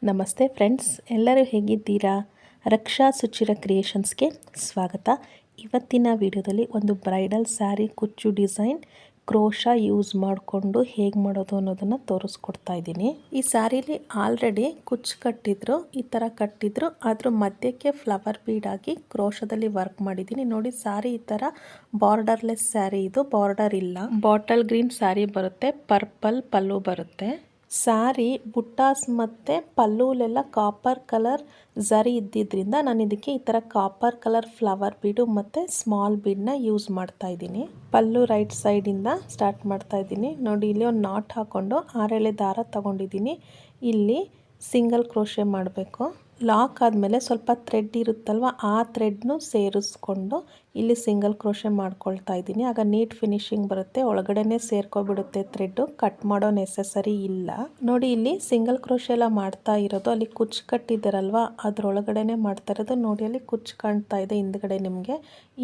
ನಮಸ್ತೆ ಫ್ರೆಂಡ್ಸ್, ಎಲ್ಲರೂ ಹೇಗಿದ್ದೀರಾ? ರಕ್ಷಾ ಸುಚಿರ ಕ್ರಿಯೇಷನ್ಸ್ಗೆ ಸ್ವಾಗತ. ಇವತ್ತಿನ ವಿಡಿಯೋದಲ್ಲಿ ಒಂದು ಬ್ರೈಡಲ್ ಸ್ಯಾರಿ ಕುಚ್ಚು ಡಿಸೈನ್ ಕ್ರೋಶಾ ಯೂಸ್ ಮಾಡಿಕೊಂಡು ಹೇಗೆ ಮಾಡೋದು ಅನ್ನೋದನ್ನು ತೋರಿಸ್ಕೊಡ್ತಾ ಇದ್ದೀನಿ. ಈ ಸ್ಯಾರಿಲಿ ಆಲ್ರೆಡಿ ಕುಚ್ಚು ಕಟ್ಟಿದ್ರು, ಈ ಥರ ಕಟ್ಟಿದ್ರು, ಅದ್ರ ಮಧ್ಯಕ್ಕೆ ಫ್ಲವರ್ ಬೀಡ್ ಆಗಿ ಕ್ರೋಶಾದಲ್ಲಿ ವರ್ಕ್ ಮಾಡಿದ್ದೀನಿ. ನೋಡಿ, ಸ್ಯಾರಿ ಈ ಥರ ಬಾರ್ಡರ್ಲೆಸ್ ಸ್ಯಾರಿ, ಇದು ಬಾರ್ಡರ್ ಇಲ್ಲ, ಬಾಟಲ್ ಗ್ರೀನ್ ಸ್ಯಾರಿ ಬರುತ್ತೆ, ಪರ್ಪಲ್ ಪಲ್ಲು ಬರುತ್ತೆ. ಸ್ಯಾರಿ ಬುಟ್ಟಾಸ್ ಮತ್ತು ಪಲ್ಲುಲೆಲ್ಲ ಕಾಪರ್ ಕಲರ್ ಝರಿ ಇದ್ದಿದ್ದರಿಂದ ನಾನು ಇದಕ್ಕೆ ಈ ಥರ ಕಾಪರ್ ಕಲರ್ ಫ್ಲವರ್ ಬೀಡು ಮತ್ತು ಸ್ಮಾಲ್ ಬೀಡನ್ನ ಯೂಸ್ ಮಾಡ್ತಾ ಇದ್ದೀನಿ. ಪಲ್ಲು ರೈಟ್ ಸೈಡಿಂದ ಸ್ಟಾರ್ಟ್ ಮಾಡ್ತಾ ಇದ್ದೀನಿ. ನೋಡಿ, ಇಲ್ಲಿ ಒಂದು ನಾಟ್ ಹಾಕ್ಕೊಂಡು 6 ಎಳೆ ದಾರ ತಗೊಂಡಿದ್ದೀನಿ. ಇಲ್ಲಿ ಸಿಂಗಲ್ ಕ್ರೋಶೆ ಮಾಡಬೇಕು. ಲಾಕ್ ಆದಮೇಲೆ ಸ್ವಲ್ಪ ಥ್ರೆಡ್ ಇರುತ್ತಲ್ವ, ಆ ಥ್ರೆಡ್ನು ಸೇರಿಸ್ಕೊಂಡು ಇಲ್ಲಿ ಸಿಂಗಲ್ ಕ್ರೋಶೆ ಮಾಡ್ಕೊಳ್ತಾ ಇದ್ದೀನಿ. ಆಗ ನೀಟ್ ಫಿನಿಶಿಂಗ್ ಬರುತ್ತೆ, ಒಳಗಡೆನೆ ಸೇರ್ಕೊಬಿಡುತ್ತೆ ಥ್ರೆಡ್ಡು, ಕಟ್ ಮಾಡೋ ನೆಸೆಸರಿ ಇಲ್ಲ. ನೋಡಿ, ಇಲ್ಲಿ ಸಿಂಗಲ್ ಕ್ರೋಶೆ ಎಲ್ಲ ಮಾಡ್ತಾ ಇರೋದು, ಅಲ್ಲಿ ಕುಚ್ಚು ಕಟ್ಟಿದ್ದಾರಲ್ವ ಅದ್ರೊಳಗಡೆನೆ ಮಾಡ್ತಾ ಇರೋದು. ನೋಡಿ, ಅಲ್ಲಿ ಕುಚ್ಚು ಕಾಣ್ತಾ ಇದೆ ಹಿಂದ್ಗಡೆ ನಿಮಗೆ.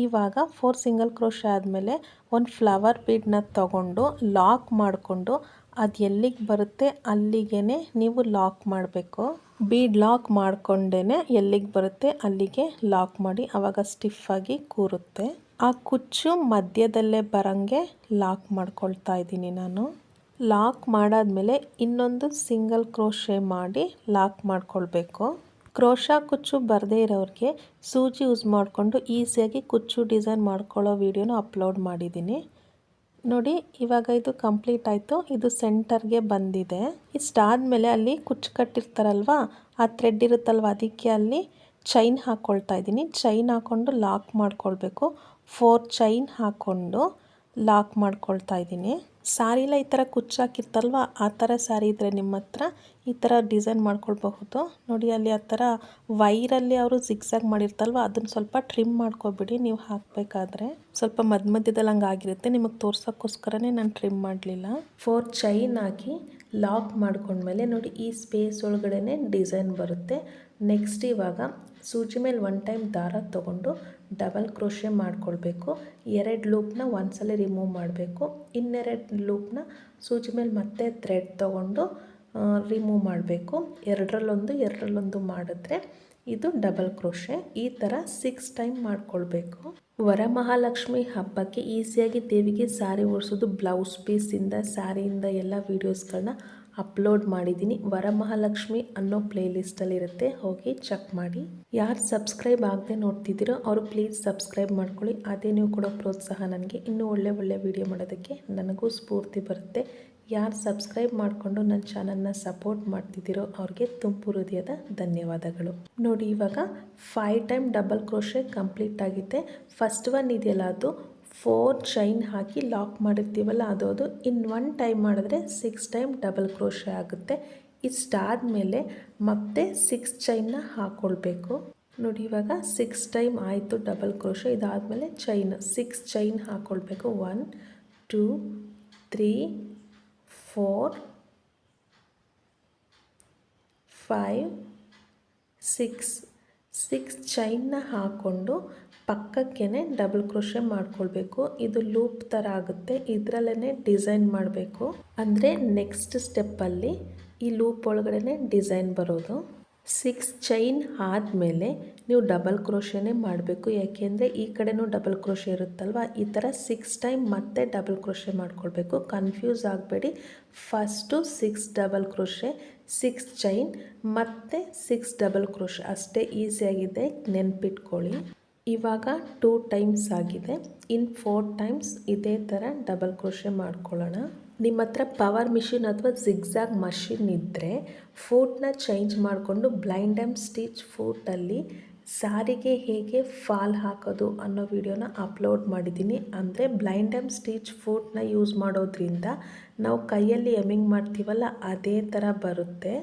ಇವಾಗ 4 ಸಿಂಗಲ್ ಕ್ರೋಶೆ ಆದಮೇಲೆ ಒಂದು ಫ್ಲವರ್ ಬೀಡನ್ನ ತಗೊಂಡು ಲಾಕ್ ಮಾಡಿಕೊಂಡು ಅದು ಎಲ್ಲಿಗೆ ಬರುತ್ತೆ ಅಲ್ಲಿಗೆ ನೀವು ಲಾಕ್ ಮಾಡಬೇಕು. ಬೀಡ್ ಲಾಕ್ ಮಾಡ್ಕೊಂಡೇ ಎಲ್ಲಿಗೆ ಬರುತ್ತೆ ಅಲ್ಲಿಗೆ ಲಾಕ್ ಮಾಡಿ, ಆವಾಗ ಸ್ಟಿಫಾಗಿ ಕೂರುತ್ತೆ. ಆ ಕುಚ್ಚು ಮಧ್ಯದಲ್ಲೇ ಬರಂಗೆ ಲಾಕ್ ಮಾಡ್ಕೊಳ್ತಾ ಇದ್ದೀನಿ ನಾನು. ಲಾಕ್ ಮಾಡಾದ್ಮೇಲೆ ಇನ್ನೊಂದು ಸಿಂಗಲ್ ಕ್ರೋಶೆ ಮಾಡಿ ಲಾಕ್ ಮಾಡ್ಕೊಳ್ಬೇಕು. ಕ್ರೋಶಾ ಕುಚ್ಚು ಬರದೇ ಇರೋರಿಗೆ ಸೂಜಿ ಯೂಸ್ ಮಾಡಿಕೊಂಡು ಈಸಿಯಾಗಿ ಕುಚ್ಚು ಡಿಸೈನ್ ಮಾಡ್ಕೊಳ್ಳೋ ವಿಡಿಯೋನ ಅಪ್ಲೋಡ್ ಮಾಡಿದ್ದೀನಿ. ನೋಡಿ, ಇವಾಗ ಇದು ಕಂಪ್ಲೀಟ್ ಆಯಿತು. ಇದು ಸೆಂಟರ್ಗೆ ಬಂದಿದೆ. ಇಷ್ಟಾದಮೇಲೆ ಅಲ್ಲಿ ಕುಚ್ಚು ಕಟ್ಟಿರ್ತಾರಲ್ವ, ಆ ಥ್ರೆಡ್ ಇರುತ್ತಲ್ವ, ಅದಕ್ಕೆ ಅಲ್ಲಿ ಚೈನ್ ಹಾಕ್ಕೊಳ್ತಾ ಇದ್ದೀನಿ. ಚೈನ್ ಹಾಕ್ಕೊಂಡು ಲಾಕ್ ಮಾಡ್ಕೊಳ್ಬೇಕು. 4 ಚೈನ್ ಹಾಕ್ಕೊಂಡು ಲಾಕ್ ಮಾಡ್ಕೊಳ್ತಾ ಇದ್ದೀನಿ. ಸ್ಯಾರಿಲ ಈ ಥರ ಕುಚ್ಚು ಹಾಕಿರ್ತಾರಲ್ವ, ಆ ಥರ ಸ್ಯಾರಿ ಇದ್ದರೆ ನಿಮ್ಮ ಹತ್ರ ಈ ಥರ ಡಿಸೈನ್ ಮಾಡ್ಕೊಳ್ಬಹುದು. ನೋಡಿ, ಅಲ್ಲಿ ಆ ಥರ ವೈರಲ್ಲಿ ಅವರು ಜಿಗ್ಸಾಗ್ ಮಾಡಿರ್ತಾರಲ್ವ, ಅದನ್ನು ಸ್ವಲ್ಪ ಟ್ರಿಮ್ ಮಾಡ್ಕೊಬಿಡಿ. ನೀವು ಹಾಕಬೇಕಾದ್ರೆ ಸ್ವಲ್ಪ ಮಧ್ಯದಲ್ಲಿ ಹಂಗೆ ಆಗಿರುತ್ತೆ, ನಿಮಗೆ ತೋರ್ಸೋಕ್ಕೋಸ್ಕರನೇ ನಾನು ಟ್ರಿಮ್ ಮಾಡಲಿಲ್ಲ. 4 ಚೈನ್ ಹಾಕಿ ಲಾಕ್ ಮಾಡ್ಕೊಂಡ್ಮೇಲೆ ನೋಡಿ, ಈ ಸ್ಪೇಸ್ ಒಳಗಡೆ ಡಿಸೈನ್ ಬರುತ್ತೆ. ನೆಕ್ಸ್ಟ್ ಇವಾಗ ಸೂಜಿ ಮೇಲೆ 1 ಟೈಮ್ ದಾರ ತೊಗೊಂಡು ಡಬಲ್ ಕ್ರೋಶೆ ಮಾಡ್ಕೊಳ್ಬೇಕು. 2 ಲೂಪ್ನ ಒಂದ್ಸಲ ರಿಮೂವ್ ಮಾಡಬೇಕು. ಇನ್ನೆರಡು ಲೂಪ್ನ ಸೂಜಿ ಮೇಲೆ ಮತ್ತೆ ಥ್ರೆಡ್ ತೊಗೊಂಡು ರಿಮೂವ್ ಮಾಡಬೇಕು. ಎರಡರಲ್ಲೊಂದು ಮಾಡಿದ್ರೆ ಇದು ಡಬಲ್ ಕ್ರೋಶೆ. ಈ ಥರ 6 ಟೈಮ್ ಮಾಡ್ಕೊಳ್ಬೇಕು. ವರಮಹಾಲಕ್ಷ್ಮಿ ಹಬ್ಬಕ್ಕೆ ಈಸಿಯಾಗಿ ದೇವಿಗೆ ಸ್ಯಾರಿ ಓಡಿಸೋದು ಬ್ಲೌಸ್ ಪೀಸಿಂದ ಸ್ಯಾರಿಯಿಂದ ಎಲ್ಲ ವೀಡಿಯೋಸ್ಗಳನ್ನ ಅಪ್ಲೋಡ್ ಮಾಡಿದ್ದೀನಿ. ವರಮಹಾಲಕ್ಷ್ಮಿ ಅನ್ನೋ ಪ್ಲೇಲಿಸ್ಟಲ್ಲಿರುತ್ತೆ, ಹೋಗಿ ಚೆಕ್ ಮಾಡಿ. ಯಾರು ಸಬ್ಸ್ಕ್ರೈಬ್ ಆಗದೆ ನೋಡ್ತಿದ್ದೀರೋ ಅವರು ಪ್ಲೀಸ್ ಸಬ್ಸ್ಕ್ರೈಬ್ ಮಾಡ್ಕೊಳ್ಳಿ. ಅದೇ ನೀವು ಕೊಡೋ ಪ್ರೋತ್ಸಾಹ ನನಗೆ ಇನ್ನೂ ಒಳ್ಳೆ ವಿಡಿಯೋ ಮಾಡೋದಕ್ಕೆ ನನಗೂ ಸ್ಫೂರ್ತಿ ಬರುತ್ತೆ. ಯಾರು ಸಬ್ಸ್ಕ್ರೈಬ್ ಮಾಡಿಕೊಂಡು ನನ್ನ ಚಾನಲ್ನ ಸಪೋರ್ಟ್ ಮಾಡ್ತಿದ್ದೀರೋ ಅವ್ರಿಗೆ ತುಂಬು ಹೃದಯದ ಧನ್ಯವಾದಗಳು. ನೋಡಿ, ಇವಾಗ 5 ಟೈಮ್ ಡಬಲ್ ಕ್ರೋಶೆ ಕಂಪ್ಲೀಟ್ ಆಗಿದೆ. ಫಸ್ಟ್ ಒನ್ ಇದೆಯಲ್ಲ, ಅದು 4 ಚೈನ್ ಹಾಕಿ ಲಾಕ್ ಮಾಡಿರ್ತೀವಲ್ಲ, ಅದು ಇನ್ನು 1 ಟೈಮ್ ಮಾಡಿದ್ರೆ 6 ಟೈಮ್ ಡಬಲ್ ಕ್ರೋಶೆ ಆಗುತ್ತೆ. ಇಷ್ಟಾದಮೇಲೆ ಮತ್ತೆ 6 ಚೈನ್ನ ಹಾಕ್ಕೊಳ್ಬೇಕು. ನೋಡಿ, ಇವಾಗ 6 ಟೈಮ್ ಆಯಿತು ಡಬಲ್ ಕ್ರೋಶೆ. ಇದಾದಮೇಲೆ ಚೈನ್ 6 ಚೈನ್ ಹಾಕ್ಕೊಳ್ಬೇಕು. 1 2 3 4 5 6 ಚೈನ್ನ ಹಾಕ್ಕೊಂಡು ಪಕ್ಕಕ್ಕೆ ಡಬಲ್ ಕ್ರೋಶೆ ಮಾಡ್ಕೊಳ್ಬೇಕು. ಇದು ಲೂಪ್ ಥರ ಆಗುತ್ತೆ, ಇದರಲ್ಲೇ ಡಿಸೈನ್ ಮಾಡಬೇಕು. ಅಂದರೆ ನೆಕ್ಸ್ಟ್ ಸ್ಟೆಪ್ಪಲ್ಲಿ ಈ ಲೂಪ್ ಒಳಗಡೆ ಡಿಸೈನ್ ಬರೋದು. 6 ಚೈನ್ ಆದಮೇಲೆ ನೀವು ಡಬಲ್ ಕ್ರೋಶೆನೇ ಮಾಡಬೇಕು. ಯಾಕೆಂದರೆ ಈ ಕಡೆನೂ ಡಬಲ್ ಕ್ರೋಶೆ ಇರುತ್ತಲ್ವ, ಈ ಥರ 6 ಟೈಮ್ ಮತ್ತೆ ಡಬಲ್ ಕ್ರೋಶೆ ಮಾಡ್ಕೊಳ್ಬೇಕು. ಕನ್ಫ್ಯೂಸ್ ಆಗಬೇಡಿ. ಫಸ್ಟು 6 ಡಬಲ್ ಕ್ರೋಶೆ, 6 ಚೈನ್ ಮತ್ತು 6 ಡಬಲ್ ಕ್ರೋಶೆ, ಅಷ್ಟೇ ಈಸಿಯಾಗಿದೆ, ನೆನ್ಪಿಟ್ಕೊಳ್ಳಿ. ಇವಾಗ 2 ಟೈಮ್ಸ್ ಆಗಿದೆ. ಇನ್ನು 4 ಟೈಮ್ಸ್ ಇದೇ ಥರ ಡಬಲ್ ಕ್ರೋಶೆ ಮಾಡ್ಕೊಳ್ಳೋಣ. ನಿಮ್ಮ ಹತ್ರ ಪವರ್ ಮಿಷಿನ್ ಅಥವಾ ಜಿಗ್ಸಾಗ್ ಮಷಿನ್ ಇದ್ದರೆ ಫೂಟ್ನ ಚೇಂಜ್ ಮಾಡಿಕೊಂಡು ಬ್ಲೈಂಡ್ ಆ್ಯಂಡ್ ಸ್ಟಿಚ್ ಫೂಟಲ್ಲಿ ಸ್ಯಾರಿಗೆ ಹೇಗೆ ಫಾಲ್ ಹಾಕೋದು ಅನ್ನೋ ವಿಡಿಯೋನ ಅಪ್ಲೋಡ್ ಮಾಡಿದ್ದೀನಿ. ಅಂದರೆ ಬ್ಲೈಂಡ್ ಆ್ಯಂಡ್ ಸ್ಟಿಚ್ ಫೂಟ್ನ ಯೂಸ್ ಮಾಡೋದ್ರಿಂದ ನಾವು ಕೈಯಲ್ಲಿ ಎಮ್ಮಿಂಗ್ ಮಾಡ್ತೀವಲ್ಲ, ಅದೇ ಥರ ಬರುತ್ತೆ.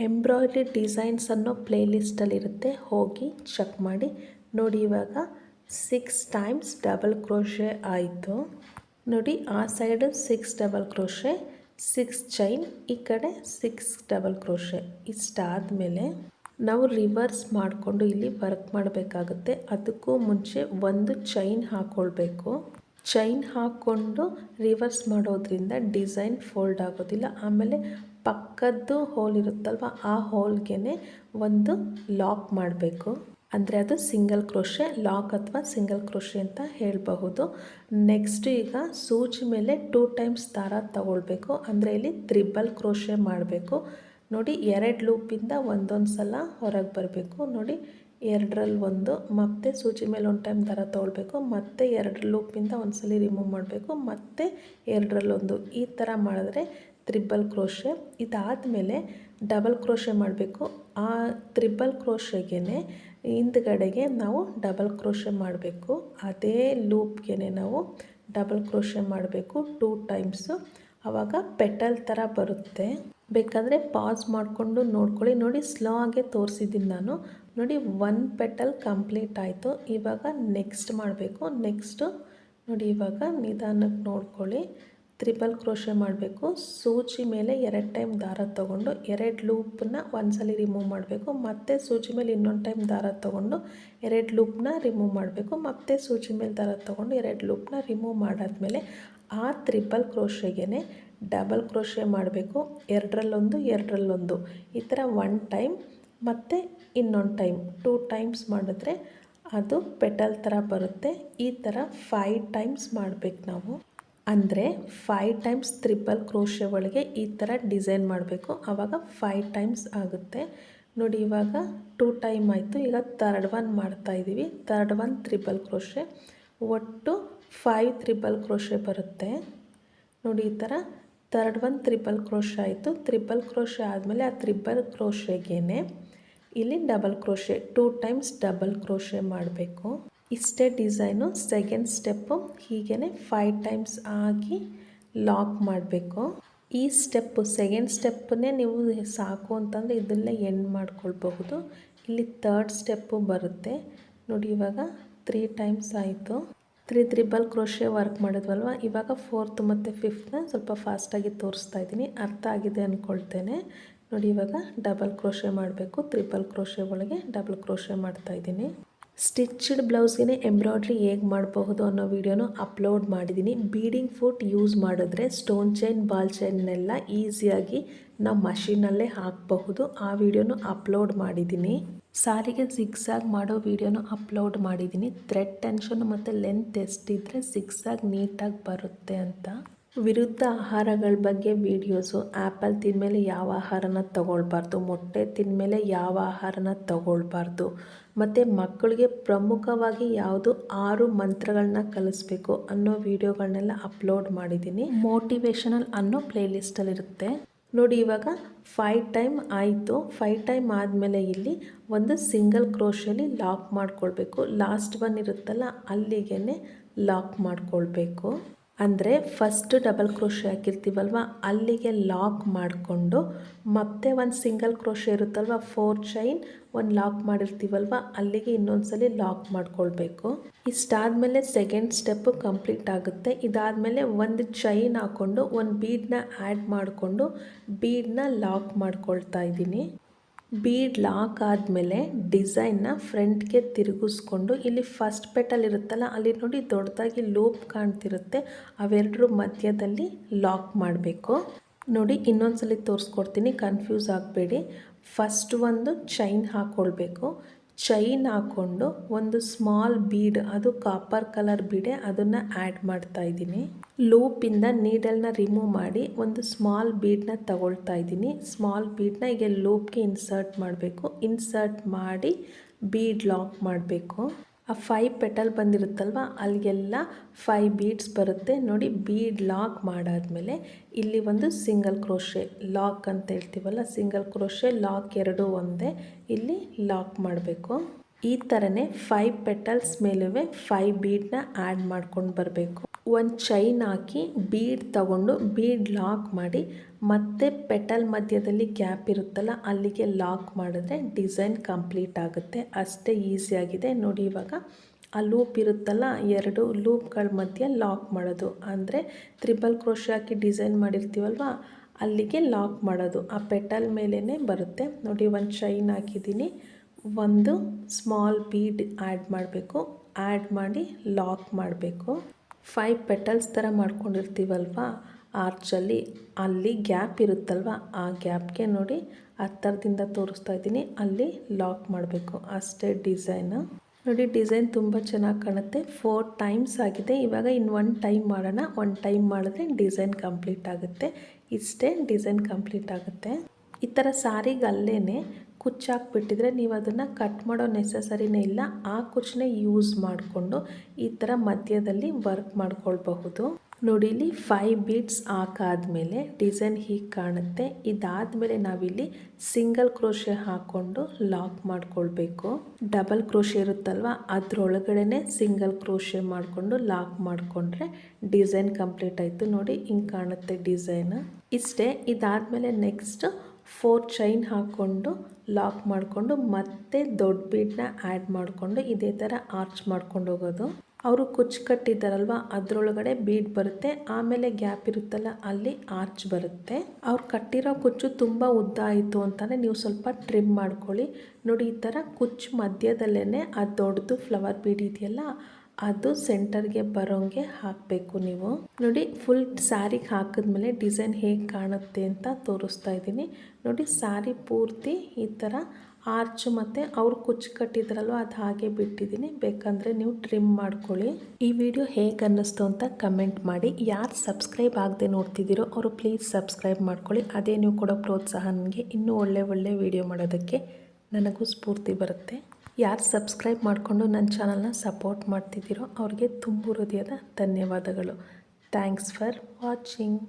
ಎಂಬ್ರಾಯ್ಡ್ರಿ ಡಿಸೈನ್ಸ್ ಅನ್ನೋ ಪ್ಲೇಲಿಸ್ಟಲ್ಲಿರುತ್ತೆ, ಹೋಗಿ ಚೆಕ್ ಮಾಡಿ. ನೋಡಿ, ಇವಾಗ 6 ಟೈಮ್ಸ್ ಡಬಲ್ ಕ್ರೋಶೆ ಆಯಿತು. ನೋಡಿ, ಆ ಸೈಡು 6 ಡಬಲ್ ಕ್ರೋಶೆ, 6 ಚೈನ್, ಈ ಕಡೆ 6 ಡಬಲ್ ಕ್ರೋಶೆ. ಇಷ್ಟಾದಮೇಲೆ ನಾವು ರಿವರ್ಸ್ ಮಾಡಿಕೊಂಡು ಇಲ್ಲಿ ವರ್ಕ್ ಮಾಡಬೇಕಾಗುತ್ತೆ. ಅದಕ್ಕೂ ಮುಂಚೆ ಒಂದು ಚೈನ್ ಹಾಕ್ಕೊಳ್ಬೇಕು. ಚೈನ್ ಹಾಕ್ಕೊಂಡು ರಿವರ್ಸ್ ಮಾಡೋದ್ರಿಂದ ಡಿಸೈನ್ ಫೋಲ್ಡ್ ಆಗೋದಿಲ್ಲ. ಆಮೇಲೆ ಪಕ್ಕದ್ದು ಹೋಲ್ ಇರುತ್ತಲ್ವ ಆ ಹೋಲ್ಗೆ ಒಂದು ಲಾಕ್ ಮಾಡಬೇಕು. ಅಂದರೆ ಅದು ಸಿಂಗಲ್ ಕ್ರೋಶೆ ಲಾಕ್ ಅಥವಾ ಸಿಂಗಲ್ ಕ್ರೋಶೆ ಅಂತ ಹೇಳಬಹುದು. ನೆಕ್ಸ್ಟ್ ಈಗ ಸೂಜಿ ಮೇಲೆ 2 ಟೈಮ್ಸ್ ದಾರ ತಗೊಳ್ಬೇಕು. ಅಂದರೆ ಇಲ್ಲಿ ತ್ರಿಬಲ್ ಕ್ರೋಶೆ ಮಾಡಬೇಕು. ನೋಡಿ 2 ಲೂಪಿಂದ ಒಂದೊಂದು ಸಲ ಹೊರಗೆ ಬರಬೇಕು. ನೋಡಿ 2ರಲ್ಲಿ ಒಂದು, ಮತ್ತೆ ಸೂಜಿ ಮೇಲೆ 1 ಟೈಮ್ ದಾರ ತೊಗೊಳ್ಬೇಕು, ಮತ್ತೆ 2 ಲೂಪಿಂದ ಒಂದ್ಸಲಿ ರಿಮೂವ್ ಮಾಡಬೇಕು, ಮತ್ತೆ 2ರಲ್ಲೊಂದು. ಈ ಥರ ಮಾಡಿದ್ರೆ ತ್ರಿಬಲ್ ಕ್ರೋಶೆ. ಇದಾದಮೇಲೆ ಡಬಲ್ ಕ್ರೋಶೆ ಮಾಡಬೇಕು. ಆ ತ್ರಿಬಲ್ ಕ್ರೋಶೆಗೆ ಹಿಂದ್ಗಡೆಗೆ ನಾವು ಡಬಲ್ ಕ್ರೋಶೆ ಮಾಡಬೇಕು. ಅದೇ ಲೂಪ್ಗೆ ನಾವು ಡಬಲ್ ಕ್ರೋಶೆ ಮಾಡಬೇಕು 2 ಟೈಮ್ಸು. ಆವಾಗ ಪೆಟಲ್ ಥರ ಬರುತ್ತೆ. ಬೇಕಾದರೆ ಪಾಸ್ ಮಾಡಿಕೊಂಡು ನೋಡ್ಕೊಳ್ಳಿ. ನೋಡಿ ಸ್ಲೋ ಆಗೇ ತೋರಿಸಿದ್ದೀನಿ ನಾನು. ನೋಡಿ 1 ಪೆಟಲ್ ಕಂಪ್ಲೀಟ್ ಆಯಿತು. ಇವಾಗ ನೆಕ್ಸ್ಟ್ ಮಾಡಬೇಕು. ನೆಕ್ಸ್ಟು ನೋಡಿ ಇವಾಗ ನಿಧಾನಕ್ಕೆ ನೋಡ್ಕೊಳ್ಳಿ. ತ್ರಿಬಲ್ ಕ್ರೋಶೆ ಮಾಡಬೇಕು. ಸೂಜಿ ಮೇಲೆ 2 ಟೈಮ್ ದಾರ ತೊಗೊಂಡು 2 ಲೂಪನ್ನ ಒಂದ್ಸಲಿ ರಿಮೂವ್ ಮಾಡಬೇಕು. ಮತ್ತೆ ಸೂಜಿ ಮೇಲೆ ಇನ್ನೊಂದು ಟೈಮ್ ದಾರ ತೊಗೊಂಡು 2 ಲೂಪ್ನ ರಿಮೂವ್ ಮಾಡಬೇಕು. ಮತ್ತೆ ಸೂಜಿ ಮೇಲೆ ದಾರ ತೊಗೊಂಡು 2 ಲೂಪ್ನ ರಿಮೂವ್ ಮಾಡಾದ್ಮೇಲೆ ಆ ತ್ರಿಬಲ್ ಕ್ರೋಶೆಗೆ ಡಬಲ್ ಕ್ರೋಶೆ ಮಾಡಬೇಕು. 2ರಲ್ಲೊಂದು 2ರಲ್ಲೊಂದು, ಈ ಥರ 1 ಟೈಮ್ ಮತ್ತು ಇನ್ನೊಂದು ಟೈಮ್ 2 ಟೈಮ್ಸ್ ಮಾಡಿದ್ರೆ ಅದು ಪೆಟಲ್ ಥರ ಬರುತ್ತೆ. ಈ ಥರ 5 ಟೈಮ್ಸ್ ಮಾಡಬೇಕು ನಾವು. ಅಂದರೆ 5 ಟೈಮ್ಸ್ ತ್ರಿಬಲ್ ಕ್ರೋಶೆ ಒಳಗೆ ಈ ಥರ ಡಿಸೈನ್ ಮಾಡಬೇಕು. ಆವಾಗ 5 ಟೈಮ್ಸ್ ಆಗುತ್ತೆ. ನೋಡಿ ಇವಾಗ 2 ಟೈಮ್ ಆಯಿತು. ಈಗ ಥರ್ಡ್ ಒನ್ ಮಾಡ್ತಾಯಿದ್ದೀವಿ. Third one triple crochet. ಒಟ್ಟು 5 ತ್ರಿಬಲ್ ಕ್ರೋಶೆ ಬರುತ್ತೆ. ನೋಡಿ ಈ ಥರ ಥರ್ಡ್ ಒನ್ ತ್ರಿಬಲ್ ಕ್ರೋಶೆ ಆಯಿತು. ತ್ರಿಬಲ್ ಕ್ರೋಶೆ ಆದಮೇಲೆ ಆ ತ್ರಿಬಲ್ ಕ್ರೋಶೆಗೇ ಇಲ್ಲಿ double crochet 2 times double crochet ಮಾಡಬೇಕು. ಇಷ್ಟೇ ಡಿಸೈನು. ಸೆಕೆಂಡ್ ಸ್ಟೆಪ್ಪು ಹೀಗೇ 5 ಟೈಮ್ಸ್ ಆಗಿ ಲಾಕ್ ಮಾಡಬೇಕು. ಈ ಸ್ಟೆಪ್ಪು ಸೆಕೆಂಡ್ ಸ್ಟೆಪ್ಪನ್ನೇ ನೀವು ಸಾಕು ಅಂತಂದರೆ ಇದನ್ನೇ ಎಂಡ್ ಮಾಡ್ಕೊಳ್ಬಹುದು. ಇಲ್ಲಿ ಥರ್ಡ್ ಸ್ಟೆಪ್ಪು ಬರುತ್ತೆ. ನೋಡಿ ಇವಾಗ 3 ಟೈಮ್ಸ್ ಆಯಿತು. 3 ತ್ರಿಬಲ್ ಕ್ರೋಶೆ ವರ್ಕ್ ಮಾಡಿದ್ವಲ್ವ. ಇವಾಗ 4th ಮತ್ತು 5th ಸ್ವಲ್ಪ ಫಾಸ್ಟಾಗಿ ತೋರಿಸ್ತಾ ಇದ್ದೀನಿ. ಅರ್ಥ ಆಗಿದೆ ಅಂದ್ಕೊಳ್ತೇನೆ. ನೋಡಿ ಇವಾಗ ಡಬಲ್ ಕ್ರೋಶೆ ಮಾಡಬೇಕು. ತ್ರಿಬಲ್ ಕ್ರೋಶೆ ಒಳಗೆ ಡಬಲ್ ಕ್ರೋಶೆ ಮಾಡ್ತಾಯಿದ್ದೀನಿ. ಸ್ಟಿಚ್ಡ್ ಬ್ಲೌಸ್ಗೆ ಎಂಬ್ರಾಯ್ಡ್ರಿ ಹೇಗೆ ಮಾಡಬಹುದು ಅನ್ನೋ ವಿಡಿಯೋನು ಅಪ್ಲೋಡ್ ಮಾಡಿದ್ದೀನಿ. ಬೀಡಿಂಗ್ ಫುಟ್ ಯೂಸ್ ಮಾಡಿದ್ರೆ ಸ್ಟೋನ್ ಚೈನ್ ಬಾಲ್ ಚೈನ್ನೆಲ್ಲ ಈಸಿಯಾಗಿ ನಾವು ಮಷೀನಲ್ಲೇ ಹಾಕಬಹುದು. ಆ ವಿಡಿಯೋನು ಅಪ್ಲೋಡ್ ಮಾಡಿದ್ದೀನಿ. ಸಾರಿಗೆ ಜಿಗ್ಸಾಗ್ ಮಾಡೋ ವಿಡಿಯೋನು ಅಪ್ಲೋಡ್ ಮಾಡಿದ್ದೀನಿ. ಥ್ರೆಡ್ ಟೆನ್ಷನ್ ಮತ್ತು ಲೆಂತ್ ಎಷ್ಟಿದ್ರೆ ಜಿಗ್ಸಾಗ್ ನೀಟಾಗಿ ಬರುತ್ತೆ ಅಂತ. ವಿರುದ್ಧ ಆಹಾರಗಳ ಬಗ್ಗೆ ವೀಡಿಯೋಸು. ಆ್ಯಪಲ್ ತಿಂದಮೇಲೆ ಯಾವ ಆಹಾರನ ತಗೊಳ್ಬಾರ್ದು, ಮೊಟ್ಟೆ ತಿಂದಮೇಲೆ ಯಾವ ಆಹಾರನ ತಗೊಳ್ಬಾರ್ದು, ಮತ್ತು ಮಕ್ಕಳಿಗೆ ಪ್ರಮುಖವಾಗಿ ಯಾವುದು 6 ಮಂತ್ರಗಳನ್ನ ಕಲಿಸ್ಬೇಕು ಅನ್ನೋ ವಿಡಿಯೋಗಳನ್ನೆಲ್ಲ ಅಪ್ಲೋಡ್ ಮಾಡಿದ್ದೀನಿ. ಮೋಟಿವೇಶನಲ್ ಅನ್ನೋ ಪ್ಲೇಲಿಸ್ಟಲ್ಲಿರುತ್ತೆ. ನೋಡಿ ಇವಾಗ 5 ಟೈಮ್ ಆಯಿತು. 5 ಟೈಮ್ ಆದಮೇಲೆ ಇಲ್ಲಿ ಒಂದು ಸಿಂಗಲ್ ಕ್ರೋಶಲ್ಲಿ ಲಾಕ್ ಮಾಡ್ಕೊಳ್ಬೇಕು. ಲಾಸ್ಟ್ ಒನ್ ಇರುತ್ತಲ್ಲ ಅಲ್ಲಿಗೆ ಲಾಕ್ ಮಾಡ್ಕೊಳ್ಬೇಕು. ಅಂದರೆ ಫಸ್ಟ್ ಡಬಲ್ ಕ್ರೋಶೆ ಹಾಕಿರ್ತೀವಲ್ವ ಅಲ್ಲಿಗೆ ಲಾಕ್ ಮಾಡಿಕೊಂಡು ಮತ್ತೆ ಒಂದು ಸಿಂಗಲ್ ಕ್ರೋಶೆ ಇರುತ್ತಲ್ವ 4 ಚೈನ್ ಒಂದು ಲಾಕ್ ಮಾಡಿರ್ತೀವಲ್ವ ಅಲ್ಲಿಗೆ ಇನ್ನೊಂದ್ಸಲಿ ಲಾಕ್ ಮಾಡ್ಕೊಳ್ಬೇಕು. ಇಷ್ಟಾದಮೇಲೆ ಸೆಕೆಂಡ್ ಸ್ಟೆಪ್ಪು ಕಂಪ್ಲೀಟ್ ಆಗುತ್ತೆ. ಇದಾದಮೇಲೆ ಒಂದು ಚೈನ್ ಹಾಕ್ಕೊಂಡು ಒಂದು ಬೀಡನ್ನ ಆ್ಯಡ್ ಮಾಡಿಕೊಂಡು ಬೀಡನ್ನ ಲಾಕ್ ಮಾಡ್ಕೊಳ್ತಾ ಇದ್ದೀನಿ. ಬೀಡ್ ಲಾಕ್ ಆದಮೇಲೆ ಡಿಸೈನ್ನ ಫ್ರಂಟ್ಗೆ ತಿರುಗಿಸ್ಕೊಂಡು ಇಲ್ಲಿ ಫಸ್ಟ್ ಪೆಟಲ್ ಇರುತ್ತಲ್ಲ ಅಲ್ಲಿ ನೋಡಿ ದೊಡ್ಡದಾಗಿ ಲೂಪ್ ಕಾಣ್ತಿರುತ್ತೆ. ಅವೆರಡರ ಮಧ್ಯದಲ್ಲಿ ಲಾಕ್ ಮಾಡಬೇಕು. ನೋಡಿ ಇನ್ನೊಂದ್ಸಲಿ ತೋರಿಸ್ಕೊಡ್ತೀನಿ, ಕನ್ಫ್ಯೂಸ್ ಆಗಬೇಡಿ. ಫಸ್ಟ್ ಒಂದು ಚೈನ್ ಹಾಕ್ಕೊಳ್ಬೇಕು. ಚೈನ್ ಹಾಕ್ಕೊಂಡು ಒಂದು ಸ್ಮಾಲ್ ಬೀಡ್, ಅದು ಕಾಪರ್ ಕಲರ್ ಬೀಡೆ, ಅದನ್ನು ಆ್ಯಡ್ ಮಾಡ್ತಾ ಇದ್ದೀನಿ. ಲೂಪಿಂದ ನೀಡಲ್ನ ರಿಮೂವ್ ಮಾಡಿ ಒಂದು ಸ್ಮಾಲ್ ಬೀಡನ್ನ ತಗೊಳ್ತಾ ಇದ್ದೀನಿ. ಸ್ಮಾಲ್ ಬೀಡನ್ನ ಈಗ ಲೂಪ್ಗೆ ಇನ್ಸರ್ಟ್ ಮಾಡಬೇಕು. ಇನ್ಸರ್ಟ್ ಮಾಡಿ ಬೀಡ್ ಲಾಕ್ ಮಾಡಬೇಕು. ಆ 5 ಪೆಟಲ್ ಬಂದಿರುತ್ತಲ್ವ ಅಲ್ಲಿಗೆಲ್ಲ 5 ಬೀಡ್ಸ್ ಬರುತ್ತೆ. ನೋಡಿ ಬೀಡ್ ಲಾಕ್ ಮಾಡಾದ್ಮೇಲೆ ಇಲ್ಲಿ ಒಂದು ಸಿಂಗಲ್ ಕ್ರೋಶೆ ಲಾಕ್ ಅಂತ ಹೇಳ್ತೀವಲ್ಲ, ಸಿಂಗಲ್ ಕ್ರೋಶೆ ಲಾಕ್ ಎರಡೂ ಒಂದೇ. ಇಲ್ಲಿ ಲಾಕ್ ಮಾಡಬೇಕು. ಈ ಥರನೇ 5 ಪೆಟಲ್ಸ್ ಮೇಲುವೆ 5 ಬೀಡನ್ನ ಆ್ಯಡ್ ಮಾಡ್ಕೊಂಡು ಬರಬೇಕು. ಒಂದು ಚೈನ್ ಹಾಕಿ ಬೀಡ್ ತಗೊಂಡು ಬೀಡ್ ಲಾಕ್ ಮಾಡಿ ಮತ್ತೆ ಪೆಟಲ್ ಮಧ್ಯದಲ್ಲಿ ಗ್ಯಾಪ್ ಇರುತ್ತಲ್ಲ ಅಲ್ಲಿಗೆ ಲಾಕ್ ಮಾಡಿದ್ರೆ ಡಿಸೈನ್ ಕಂಪ್ಲೀಟ್ ಆಗುತ್ತೆ. ಅಷ್ಟೇ ಈಸಿಯಾಗಿದೆ. ನೋಡಿ ಇವಾಗ ಆ ಲೂಪ್ ಇರುತ್ತಲ್ಲ 2 ಲೂಪ್ಗಳ ಮಧ್ಯೆ ಲಾಕ್ ಮಾಡೋದು, ಅಂದರೆ ತ್ರಿಬಲ್ ಕ್ರೋಶೆ ಹಾಕಿ ಡಿಸೈನ್ ಮಾಡಿರ್ತೀವಲ್ವ ಅಲ್ಲಿಗೆ ಲಾಕ್ ಮಾಡೋದು. ಆ ಪೆಟಲ್ ಮೇಲೇ ಬರುತ್ತೆ. ನೋಡಿ ಒಂದು ಚೈನ್ ಹಾಕಿದ್ದೀನಿ, ಒಂದು ಸ್ಮಾಲ್ ಬೀಡ್ ಆ್ಯಡ್ ಮಾಡಬೇಕು. ಆ್ಯಡ್ ಮಾಡಿ ಲಾಕ್ ಮಾಡಬೇಕು. 5 ಪೆಟಲ್ಸ್ ಥರ ಮಾಡ್ಕೊಂಡಿರ್ತೀವಲ್ವ ಆರ್ಚಲ್ಲಿ ಅಲ್ಲಿ ಗ್ಯಾಪ್ ಇರುತ್ತಲ್ವ ಆ ಗ್ಯಾಪ್ಗೆ ನೋಡಿ ಹತ್ತರದಿಂದ ತೋರಿಸ್ತಾ ಇದ್ದೀನಿ, ಅಲ್ಲಿ ಲಾಕ್ ಮಾಡಬೇಕು ಅಷ್ಟೇ ಡಿಸೈನು. ನೋಡಿ ಡಿಸೈನ್ ತುಂಬ ಚೆನ್ನಾಗಿ ಕಾಣುತ್ತೆ. 4 ಟೈಮ್ಸ್ ಆಗಿದೆ. ಇವಾಗ ಇನ್ನು 1 ಟೈಮ್ ಮಾಡೋಣ. 1 ಟೈಮ್ ಮಾಡಿದ್ರೆ ಡಿಸೈನ್ ಕಂಪ್ಲೀಟ್ ಆಗುತ್ತೆ. ಇಷ್ಟೇ ಡಿಸೈನ್ ಕಂಪ್ಲೀಟ್ ಆಗುತ್ತೆ. ಈ ಥರ ಸಾರಿಗೆ ಅಲ್ಲೇ ಕುಚ್ಚಾಕ್ಬಿಟ್ಟಿದ್ರೆ ನೀವು ಅದನ್ನು ಕಟ್ ಮಾಡೋ ನೆಸಸರಿನೇ ಇಲ್ಲ. ಆ ಕುಚ್ಚನ್ನೇ ಯೂಸ್ ಮಾಡಿಕೊಂಡು ಈ ಥರ ಮಧ್ಯದಲ್ಲಿ ವರ್ಕ್ ಮಾಡ್ಕೊಳ್ಬಹುದು. ನೋಡಿ ಇಲ್ಲಿ 5 ಬೀಡ್ಸ್ ಹಾಕಾದ್ಮೇಲೆ ಡಿಸೈನ್ ಹೀಗೆ ಕಾಣುತ್ತೆ. ಇದಾದಮೇಲೆ ನಾವಿಲ್ಲಿ ಸಿಂಗಲ್ ಕ್ರೋಶೆ ಹಾಕ್ಕೊಂಡು ಲಾಕ್ ಮಾಡ್ಕೊಳ್ಬೇಕು. ಡಬಲ್ ಕ್ರೋಶೆ ಇರುತ್ತಲ್ವ ಅದರೊಳಗಡೆನೆ ಸಿಂಗಲ್ ಕ್ರೋಶೆ ಮಾಡಿಕೊಂಡು ಲಾಕ್ ಮಾಡಿಕೊಂಡ್ರೆ ಡಿಸೈನ್ ಕಂಪ್ಲೀಟ್ ಆಯಿತು. ನೋಡಿ ಹಿಂಗೆ ಕಾಣುತ್ತೆ ಡಿಸೈನ್. ಇಷ್ಟೇ. ಇದಾದಮೇಲೆ ನೆಕ್ಸ್ಟ್ 4 ಚೈನ್ ಹಾಕ್ಕೊಂಡು ಲಾಕ್ ಮಾಡಿಕೊಂಡು ಮತ್ತೆ ದೊಡ್ಡ ಬೀಡನ್ನ ಆ್ಯಡ್ ಮಾಡಿಕೊಂಡು ಇದೇ ಥರ ಆರ್ಚ್ ಮಾಡ್ಕೊಂಡು ಹೋಗೋದು. ಅವರು ಕುಚ್ಚು ಕಟ್ಟಿದ್ದಾರಲ್ವ ಅದರೊಳಗಡೆ ಬೀಡ್ ಬರುತ್ತೆ, ಆಮೇಲೆ ಗ್ಯಾಪ್ ಇರುತ್ತಲ್ಲ ಅಲ್ಲಿ ಆರ್ಚ್ ಬರುತ್ತೆ. ಅವ್ರು ಕಟ್ಟಿರೋ ಕುಚ್ಚು ತುಂಬ ಉದ್ದ ಆಯಿತು ಅಂತಲೇ ನೀವು ಸ್ವಲ್ಪ ಟ್ರಿಮ್ ಮಾಡ್ಕೊಳ್ಳಿ. ನೋಡಿ ಈ ಥರ ಕುಚ್ಚು ಮಧ್ಯದಲ್ಲೇ ಆ ದೊಡ್ಡದು ಫ್ಲವರ್ ಬೀಡ್ ಇದೆಯಲ್ಲ ಅದು ಸೆಂಟರ್ಗೆ ಬರೋಂಗೆ ಹಾಕಬೇಕು ನೀವು. ನೋಡಿ ಫುಲ್ ಸ್ಯಾರಿಗೆ ಹಾಕಿದ್ಮೇಲೆ ಡಿಸೈನ್ ಹೇಗೆ ಕಾಣುತ್ತೆ ಅಂತ ತೋರಿಸ್ತಾ ಇದ್ದೀನಿ. ನೋಡಿ ಸ್ಯಾರಿ ಪೂರ್ತಿ ಈ ಥರ ಆರ್ಚ್ ಮತ್ತು ಅವ್ರು ಕುಚ್ಚು ಕಟ್ಟಿದ್ರಲ್ವ ಅದು ಹಾಗೆ ಬಿಟ್ಟಿದ್ದೀನಿ. ಬೇಕಂದರೆ ನೀವು ಟ್ರಿಮ್ ಮಾಡ್ಕೊಳ್ಳಿ. ಈ ವಿಡಿಯೋ ಹೇಗೆ ಅನ್ನಿಸ್ತು ಅಂತ ಕಮೆಂಟ್ ಮಾಡಿ. ಯಾರು ಸಬ್ಸ್ಕ್ರೈಬ್ ಆಗದೆ ನೋಡ್ತಿದ್ದೀರೋ ಅವರು ಪ್ಲೀಸ್ ಸಬ್ಸ್ಕ್ರೈಬ್ ಮಾಡ್ಕೊಳ್ಳಿ. ಅದೇ ನೀವು ಕೊಡೋ ಪ್ರೋತ್ಸಾಹ ನನಗೆ ಇನ್ನೂ ಒಳ್ಳೆ ವಿಡಿಯೋ ಮಾಡೋದಕ್ಕೆ ನನಗೂ ಸ್ಫೂರ್ತಿ ಬರುತ್ತೆ. ಯಾರು ಸಬ್ಸ್ಕ್ರೈಬ್ ಮಾಡಿಕೊಂಡು ನನ್ನ ಚಾನಲ್ನ ಸಪೋರ್ಟ್ ಮಾಡ್ತಿದ್ದೀರೋ ಅವ್ರಿಗೆ ತುಂಬ ಹೃದಯದ ಧನ್ಯವಾದಗಳು. Thanks for watching.